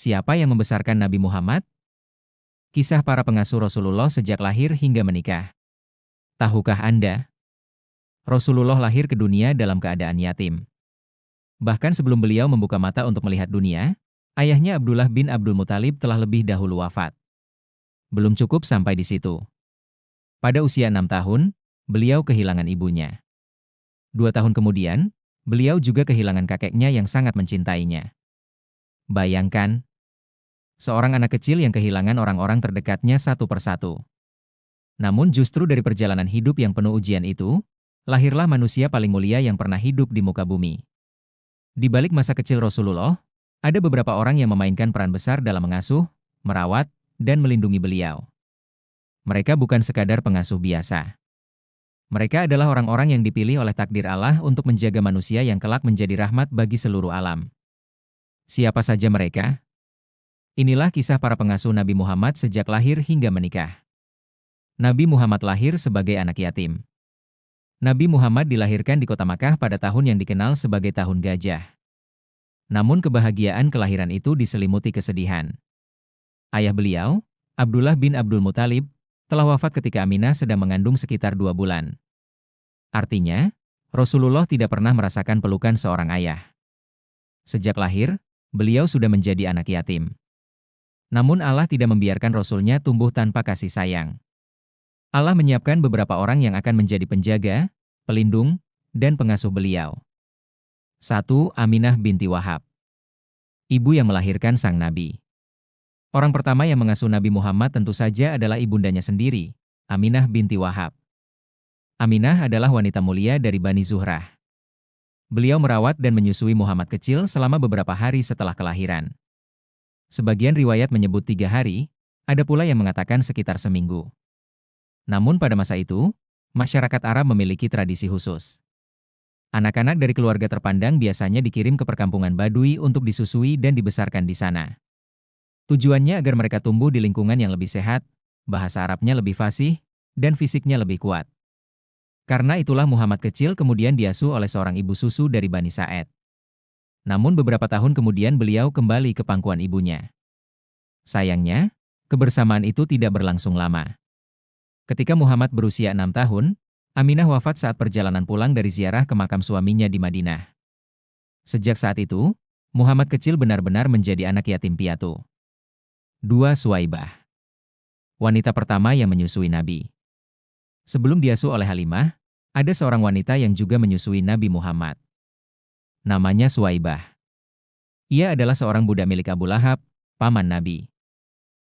Siapa yang membesarkan Nabi Muhammad? Kisah para pengasuh Rasulullah sejak lahir hingga menikah. Tahukah Anda? Rasulullah lahir ke dunia dalam keadaan yatim. Bahkan sebelum beliau membuka mata untuk melihat dunia, ayahnya Abdullah bin Abdul Muthalib telah lebih dahulu wafat. Belum cukup sampai di situ. Pada usia 6 tahun, beliau kehilangan ibunya. 2 tahun kemudian, beliau juga kehilangan kakeknya yang sangat mencintainya. Bayangkan, seorang anak kecil yang kehilangan orang-orang terdekatnya satu persatu. Namun justru dari perjalanan hidup yang penuh ujian itu, lahirlah manusia paling mulia yang pernah hidup di muka bumi. Di balik masa kecil Rasulullah, ada beberapa orang yang memainkan peran besar dalam mengasuh, merawat, dan melindungi beliau. Mereka bukan sekadar pengasuh biasa. Mereka adalah orang-orang yang dipilih oleh takdir Allah untuk menjaga manusia yang kelak menjadi rahmat bagi seluruh alam. Siapa saja mereka? Inilah kisah para pengasuh Nabi Muhammad sejak lahir hingga menikah. Nabi Muhammad lahir sebagai anak yatim. Nabi Muhammad dilahirkan di kota Makkah pada tahun yang dikenal sebagai Tahun Gajah. Namun kebahagiaan kelahiran itu diselimuti kesedihan. Ayah beliau, Abdullah bin Abdul Muthalib, telah wafat ketika Aminah sedang mengandung sekitar 2 bulan. Artinya, Rasulullah tidak pernah merasakan pelukan seorang ayah. Sejak lahir, beliau sudah menjadi anak yatim. Namun Allah tidak membiarkan Rasulnya tumbuh tanpa kasih sayang. Allah menyiapkan beberapa orang yang akan menjadi penjaga, pelindung, dan pengasuh beliau. 1. Aminah binti Wahab. Ibu yang melahirkan sang Nabi. Orang pertama yang mengasuh Nabi Muhammad tentu saja adalah ibundanya sendiri, Aminah binti Wahab. Aminah adalah wanita mulia dari Bani Zuhrah. Beliau merawat dan menyusui Muhammad kecil selama beberapa hari setelah kelahiran. Sebagian riwayat menyebut 3 hari, ada pula yang mengatakan sekitar seminggu. Namun pada masa itu, masyarakat Arab memiliki tradisi khusus. Anak-anak dari keluarga terpandang biasanya dikirim ke perkampungan Badui untuk disusui dan dibesarkan di sana. Tujuannya agar mereka tumbuh di lingkungan yang lebih sehat, bahasa Arabnya lebih fasih, dan fisiknya lebih kuat. Karena itulah Muhammad kecil kemudian diasuh oleh seorang ibu susu dari Bani Sa'ed. Namun beberapa tahun kemudian beliau kembali ke pangkuan ibunya. Sayangnya, kebersamaan itu tidak berlangsung lama. Ketika Muhammad berusia 6 tahun, Aminah wafat saat perjalanan pulang dari ziarah ke makam suaminya di Madinah. Sejak saat itu, Muhammad kecil benar-benar menjadi anak yatim piatu. 2. Suwaibah. Wanita pertama yang menyusui Nabi. Sebelum diasuh oleh Halimah, ada seorang wanita yang juga menyusui Nabi Muhammad. Namanya Suwaibah. Ia adalah seorang budak milik Abu Lahab, paman Nabi.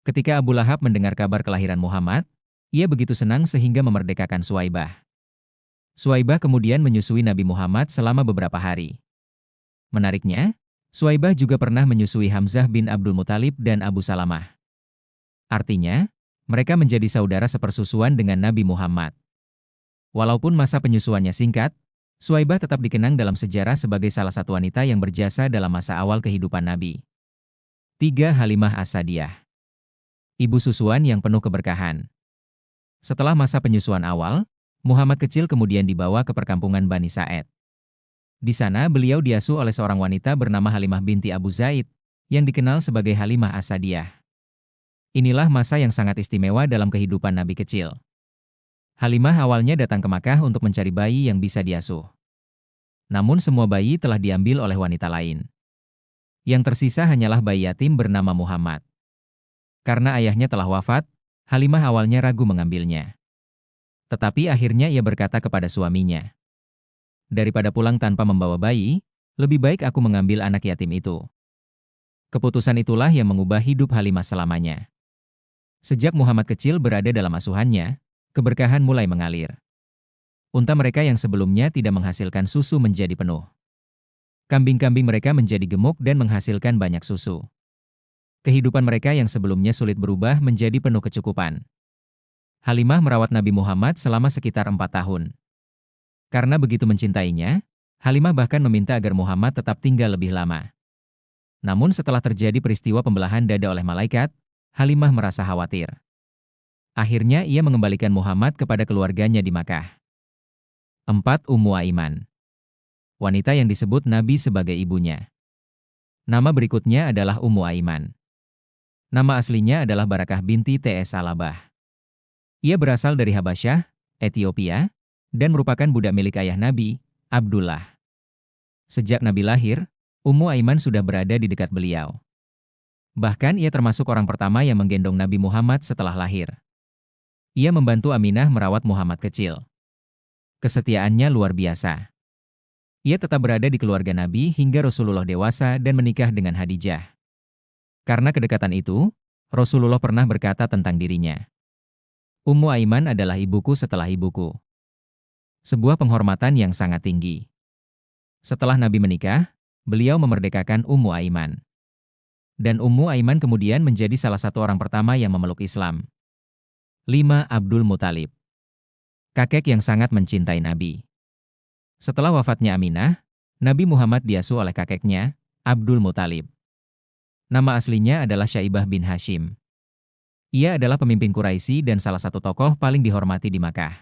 Ketika Abu Lahab mendengar kabar kelahiran Muhammad, ia begitu senang sehingga memerdekakan Suwaibah. Suwaibah kemudian menyusui Nabi Muhammad selama beberapa hari. Menariknya, Suwaibah juga pernah menyusui Hamzah bin Abdul Muthalib dan Abu Salamah. Artinya, mereka menjadi saudara sepersusuan dengan Nabi Muhammad. Walaupun masa penyusuannya singkat, Suwaibah tetap dikenang dalam sejarah sebagai salah satu wanita yang berjasa dalam masa awal kehidupan Nabi. 3. Halimah As-Sa'diyah. Ibu susuan yang penuh keberkahan. Setelah masa penyusuan awal, Muhammad kecil kemudian dibawa ke perkampungan Bani Sa'ed. Di sana beliau diasuh oleh seorang wanita bernama Halimah binti Abu Zaid, yang dikenal sebagai Halimah As-Sa'diyah. Inilah masa yang sangat istimewa dalam kehidupan Nabi kecil. Halimah awalnya datang ke Makkah untuk mencari bayi yang bisa diasuh. Namun semua bayi telah diambil oleh wanita lain. Yang tersisa hanyalah bayi yatim bernama Muhammad. Karena ayahnya telah wafat, Halimah awalnya ragu mengambilnya. Tetapi akhirnya ia berkata kepada suaminya, "Daripada pulang tanpa membawa bayi, lebih baik aku mengambil anak yatim itu." Keputusan itulah yang mengubah hidup Halimah selamanya. Sejak Muhammad kecil berada dalam asuhannya, keberkahan mulai mengalir. Unta mereka yang sebelumnya tidak menghasilkan susu menjadi penuh. Kambing-kambing mereka menjadi gemuk dan menghasilkan banyak susu. Kehidupan mereka yang sebelumnya sulit berubah menjadi penuh kecukupan. Halimah merawat Nabi Muhammad selama sekitar 4 tahun. Karena begitu mencintainya, Halimah bahkan meminta agar Muhammad tetap tinggal lebih lama. Namun setelah terjadi peristiwa pembelahan dada oleh malaikat, Halimah merasa khawatir. Akhirnya ia mengembalikan Muhammad kepada keluarganya di Makkah. 4. Ummu Aiman. Wanita yang disebut Nabi sebagai ibunya. Nama berikutnya adalah Ummu Aiman. Nama aslinya adalah Barakah binti T.S. Salabah. Ia berasal dari Habasyah, Ethiopia, dan merupakan budak milik ayah Nabi, Abdullah. Sejak Nabi lahir, Ummu Aiman sudah berada di dekat beliau. Bahkan ia termasuk orang pertama yang menggendong Nabi Muhammad setelah lahir. Ia membantu Aminah merawat Muhammad kecil. Kesetiaannya luar biasa. Ia tetap berada di keluarga Nabi hingga Rasulullah dewasa dan menikah dengan Khadijah. Karena kedekatan itu, Rasulullah pernah berkata tentang dirinya, "Ummu Aiman adalah ibuku setelah ibuku." Sebuah penghormatan yang sangat tinggi. Setelah Nabi menikah, beliau memerdekakan Ummu Aiman. Dan Ummu Aiman kemudian menjadi salah satu orang pertama yang memeluk Islam. 5. Abdul Muthalib. Kakek yang sangat mencintai Nabi. Setelah wafatnya Aminah, Nabi Muhammad diasuh oleh kakeknya, Abdul Muthalib. Nama aslinya adalah Syaibah bin Hashim. Ia adalah pemimpin Quraisy dan salah satu tokoh paling dihormati di Makkah.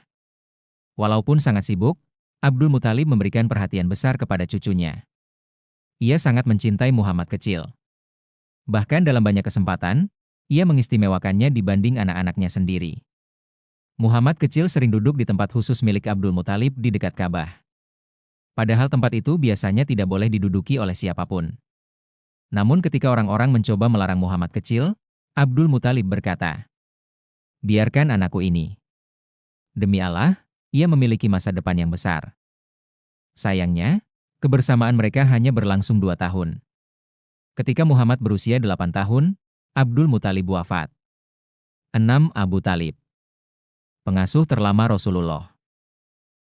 Walaupun sangat sibuk, Abdul Muthalib memberikan perhatian besar kepada cucunya. Ia sangat mencintai Muhammad kecil. Bahkan dalam banyak kesempatan, ia mengistimewakannya dibanding anak-anaknya sendiri. Muhammad kecil sering duduk di tempat khusus milik Abdul Muthalib di dekat Ka'bah. Padahal tempat itu biasanya tidak boleh diduduki oleh siapapun. Namun ketika orang-orang mencoba melarang Muhammad kecil, Abdul Muthalib berkata, "Biarkan anakku ini. Demi Allah, ia memiliki masa depan yang besar." Sayangnya, kebersamaan mereka hanya berlangsung 2 tahun. Ketika Muhammad berusia 8 tahun, Abdul Muthalib wafat. 6. Abu Talib. Pengasuh terlama Rasulullah.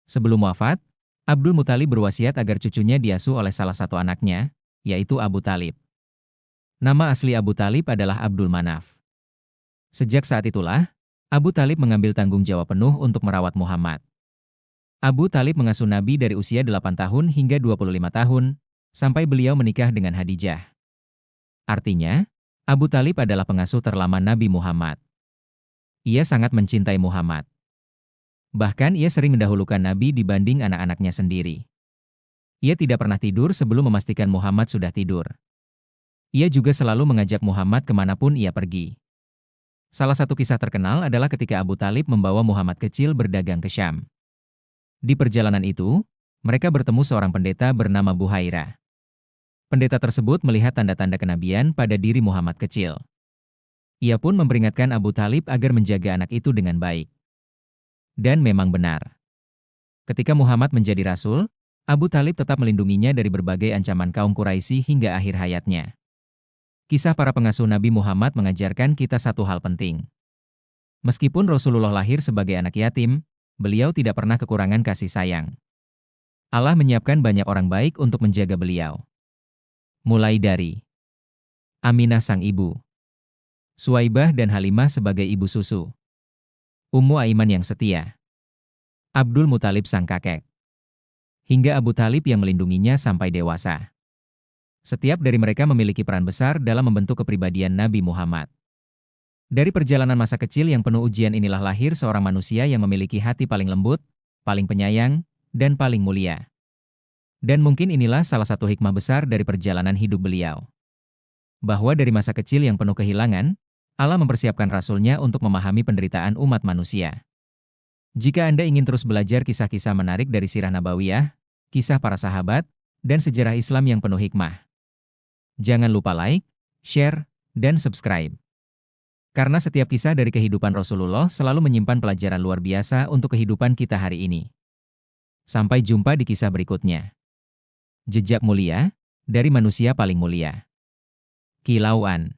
Sebelum wafat, Abdul Muthalib berwasiat agar cucunya diasuh oleh salah satu anaknya, yaitu Abu Talib. Nama asli Abu Talib adalah Abdul Manaf. Sejak saat itulah, Abu Talib mengambil tanggung jawab penuh untuk merawat Muhammad. Abu Talib mengasuh Nabi dari usia 8 tahun hingga 25 tahun, sampai beliau menikah dengan Khadijah. Artinya, Abu Talib adalah pengasuh terlama Nabi Muhammad. Ia sangat mencintai Muhammad. Bahkan ia sering mendahulukan Nabi dibanding anak-anaknya sendiri. Ia tidak pernah tidur sebelum memastikan Muhammad sudah tidur. Ia juga selalu mengajak Muhammad kemanapun ia pergi. Salah satu kisah terkenal adalah ketika Abu Talib membawa Muhammad kecil berdagang ke Syam. Di perjalanan itu, mereka bertemu seorang pendeta bernama Buhairah. Pendeta tersebut melihat tanda-tanda kenabian pada diri Muhammad kecil. Ia pun memperingatkan Abu Talib agar menjaga anak itu dengan baik. Dan memang benar. Ketika Muhammad menjadi rasul, Abu Talib tetap melindunginya dari berbagai ancaman kaum Quraisy hingga akhir hayatnya. Kisah para pengasuh Nabi Muhammad mengajarkan kita satu hal penting. Meskipun Rasulullah lahir sebagai anak yatim, beliau tidak pernah kekurangan kasih sayang. Allah menyiapkan banyak orang baik untuk menjaga beliau. Mulai dari Aminah sang ibu, Suwaibah dan Halimah sebagai ibu susu, Ummu Aiman yang setia, Abdul Muthalib sang kakek, hingga Abu Talib yang melindunginya sampai dewasa. Setiap dari mereka memiliki peran besar dalam membentuk kepribadian Nabi Muhammad. Dari perjalanan masa kecil yang penuh ujian inilah lahir seorang manusia yang memiliki hati paling lembut, paling penyayang, dan paling mulia. Dan mungkin inilah salah satu hikmah besar dari perjalanan hidup beliau. Bahwa dari masa kecil yang penuh kehilangan, Allah mempersiapkan Rasul-Nya untuk memahami penderitaan umat manusia. Jika Anda ingin terus belajar kisah-kisah menarik dari sirah nabawiyah, kisah para sahabat, dan sejarah Islam yang penuh hikmah, jangan lupa like, share, dan subscribe. Karena setiap kisah dari kehidupan Rasulullah selalu menyimpan pelajaran luar biasa untuk kehidupan kita hari ini. Sampai jumpa di kisah berikutnya. Jejak mulia, dari manusia paling mulia. Kilauan.